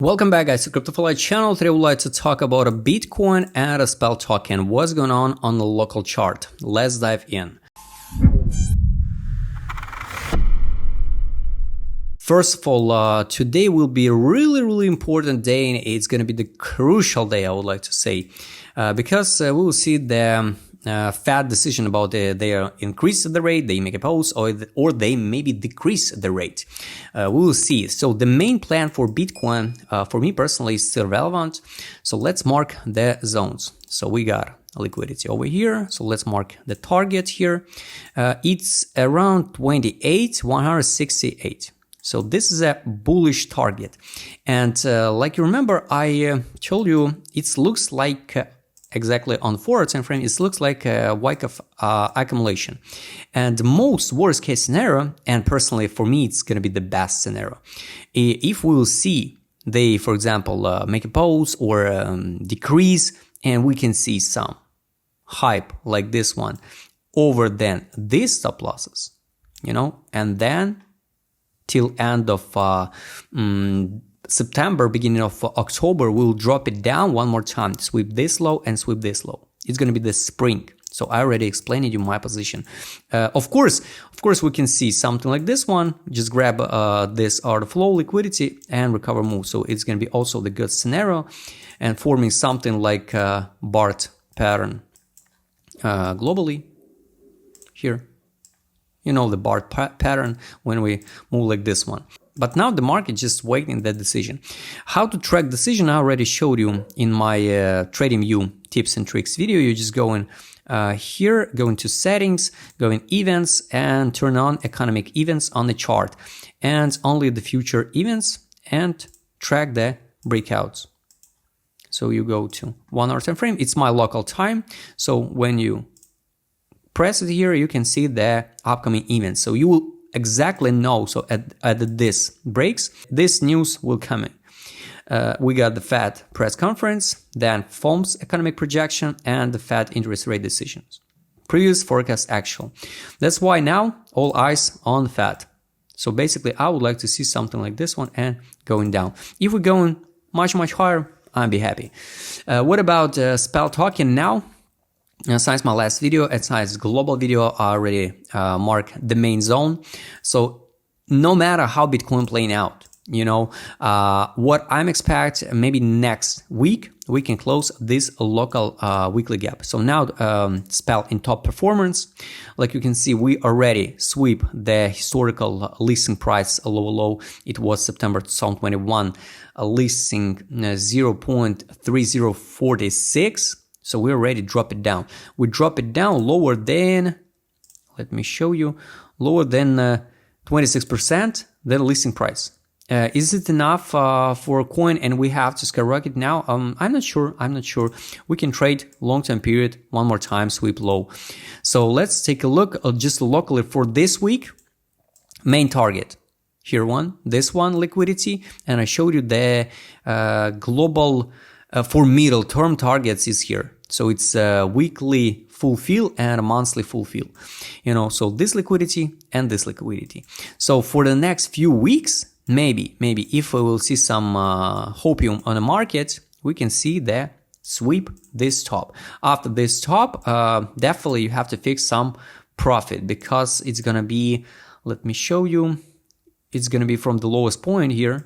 Welcome back, guys, to QBSYLUHV channel. Today we'd like to talk about a Bitcoin and a SPEL token. What's going on the local chart? Let's dive in. First of all, today will be a really important day, and it's going to be the crucial day, I would like to say, because we will see the Fed decision about they increase the rate, they make a pause, or they maybe decrease the rate. We will see. So the main plan for Bitcoin, for me personally, is still relevant. So let's mark the zones. So we got liquidity over here. So let's mark the target here. It's around 168. So this is a bullish target. And like you remember, I told you it looks like exactly on 4 time frame, it looks like a Wyckoff accumulation. And most worst case scenario, and personally for me it's going to be the best scenario, if we will see they, for example, make a pause or decrease, and we can see some hype like this one over then these stop losses, and then till end of September, beginning of October, we'll drop it down one more time, sweep this low and sweep this low. It's going to be the spring. So I already explained you my position. Of course, we can see something like this one. Just grab this order flow liquidity and recover move. So it's going to be also the good scenario and forming something like BART pattern globally here. The BART pattern when we move like this one. But now the market just waiting that decision. How to track decision, I already showed you in my TradingView tips and tricks video. You just go in here, go into settings, go in events, and turn on economic events on the chart. And only the future events, and track the breakouts. So you go to 1 hour time frame. It's my local time. So when you press it here, you can see the upcoming events. So you will exactly know. So at this breaks, this news will come in. We got the Fed press conference, then FOMC's economic projection, and the Fed interest rate decisions. Previous forecast actual. That's why now all eyes on the Fed. So basically, I would like to see something like this one and going down. If we're going much higher, I'd be happy. What about SPEL token now? Since my last video and since global video, I already marked the main zone. So no matter how Bitcoin playing out, what I'm expect maybe next week, we can close this local weekly gap. So now SPEL in top performance, like you can see, we already sweep the historical listing price low. It was September 2021, listing 0.3046. So we already drop it down. We drop it down lower than, let me show you, lower than 26% than listing price. Is it enough for a coin and we have to skyrocket now? I'm not sure. We can trade long-term period one more time, sweep low. So let's take a look just locally for this week. Main target. Here this one, liquidity. And I showed you the global for middle term targets is here. So it's a weekly fulfill and a monthly fulfill, so this liquidity and this liquidity. So for the next few weeks, maybe if we will see some hopium on the market, we can see the sweep this top. After this top, definitely you have to fix some profit because it's going to be, let me show you, it's going to be from the lowest point here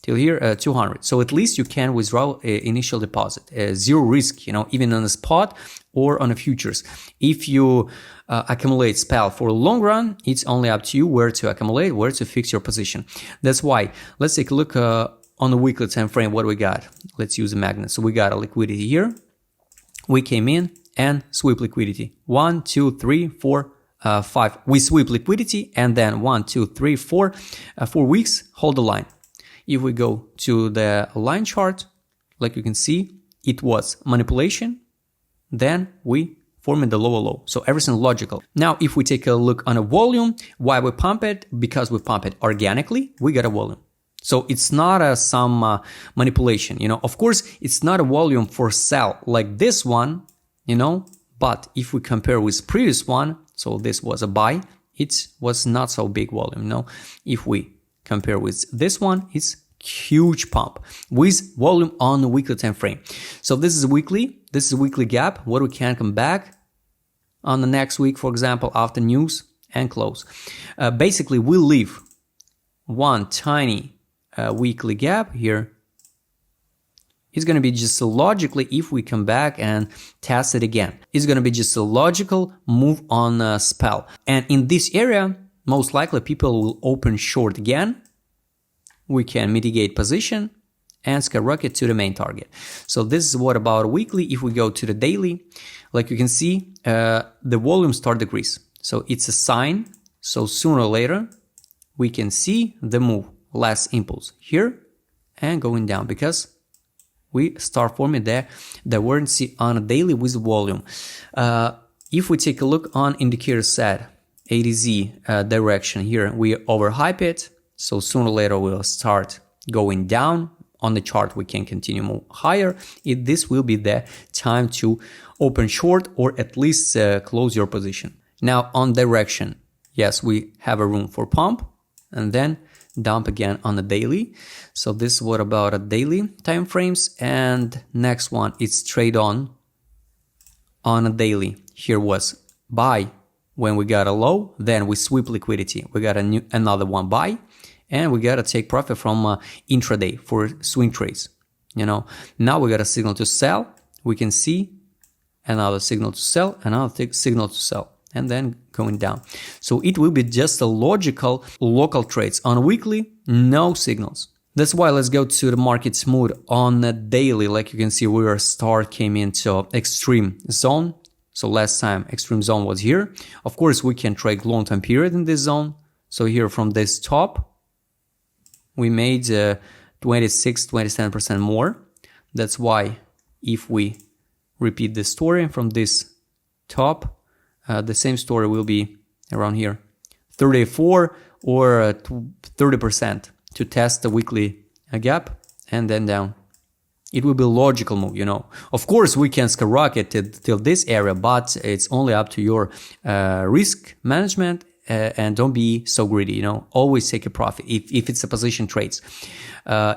till here, 200. So at least you can withdraw initial deposit, zero risk, even on a spot or on a futures. If you accumulate SPEL for a long run, it's only up to you where to accumulate, where to fix your position. That's why let's take a look on the weekly time frame. What we got? Let's use a magnet. So we got a liquidity here. We came in and sweep liquidity. 1, 2, 3, 4, 5. We sweep liquidity and then 1, 2, 3, 4 weeks. Hold the line. If we go to the line chart, like you can see, it was manipulation. Then we formed the lower low. So everything logical. Now, if we take a look on a volume, why we pump it? Because we pump it organically, we get a volume. So it's not some manipulation, Of course, it's not a volume for sell like this one, But if we compare with previous one, so this was a buy, it was not so big volume. If we compare with this one, it's huge pump with volume on the weekly time frame. So this is a weekly gap where we can come back on the next week, for example, after news and close. Basically, we leave one tiny weekly gap here. It's going to be just logically, if we come back and test it again, it's going to be just a logical move on a spell. And in this area, most likely people will open short again. We can mitigate position and skyrocket to the main target. So this is what about weekly. If we go to the daily, like you can see, the volume start decrease. So it's a sign. So sooner or later, we can see the move, less impulse here and going down, because we start forming the divergence on a daily with volume. If we take a look on indicator set, A to Z direction here, we overhype it. So sooner or later we'll start going down. On the chart, we can continue move higher. This will be the time to open short or at least close your position. Now on direction, yes, we have a room for pump and then dump again on the daily. So this is what about a daily time frames. And next one, it's trade on a daily. Here was buy when we got a low, then we sweep liquidity. We got another one buy, and we got to take profit from intraday for swing trades. Now we got a signal to sell. We can see another signal to sell, another signal to sell, and then going down. So it will be just a logical local trades. On weekly, no signals. That's why let's go to the market mood on the daily. Like you can see, our start came into extreme zone. So last time extreme zone was here. Of course, we can trade long time period in this zone. So here from this top, we made 27% more. That's why if we repeat the story from this top, the same story will be around here, 34 or 30% to test the weekly gap and then down. It will be a logical move, Of course, we can skyrocket till this area, but it's only up to your risk management and don't be so greedy, Always take a profit if it's a position trades.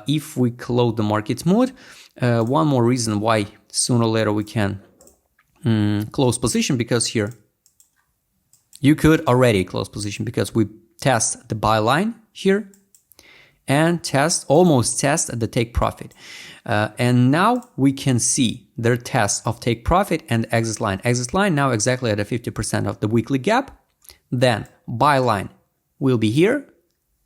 If we close the market mood, one more reason why sooner or later we can close position, because here you could already close position because we test the buy line here and almost test the take profit. And now we can see their test of take profit and exit line. Exit line now exactly at a 50% of the weekly gap. Then buy line will be here.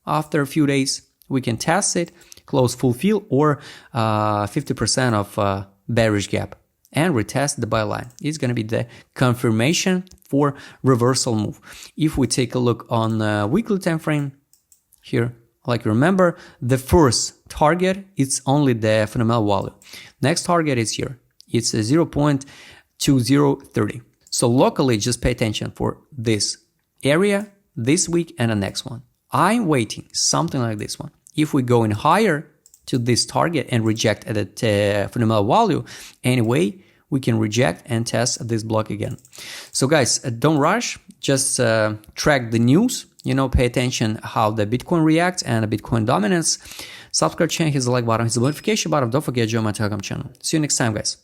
After a few days, we can test it, close full fill or 50% of bearish gap and retest the buy line. It's going to be the confirmation for reversal move. If we take a look on the weekly time frame here, like remember, the first target, it's only the fundamental value. Next target is here. It's 0.2030. So locally, just pay attention for this area, this week and the next one. I'm waiting something like this one. If we go in higher to this target and reject at the fundamental value, anyway, we can reject and test this block again. So guys, don't rush, just track the news, pay attention how the Bitcoin reacts and the Bitcoin dominance. Subscribe channel, hit the like button, hit the notification button. Don't forget to join my Telegram channel. See you next time, guys.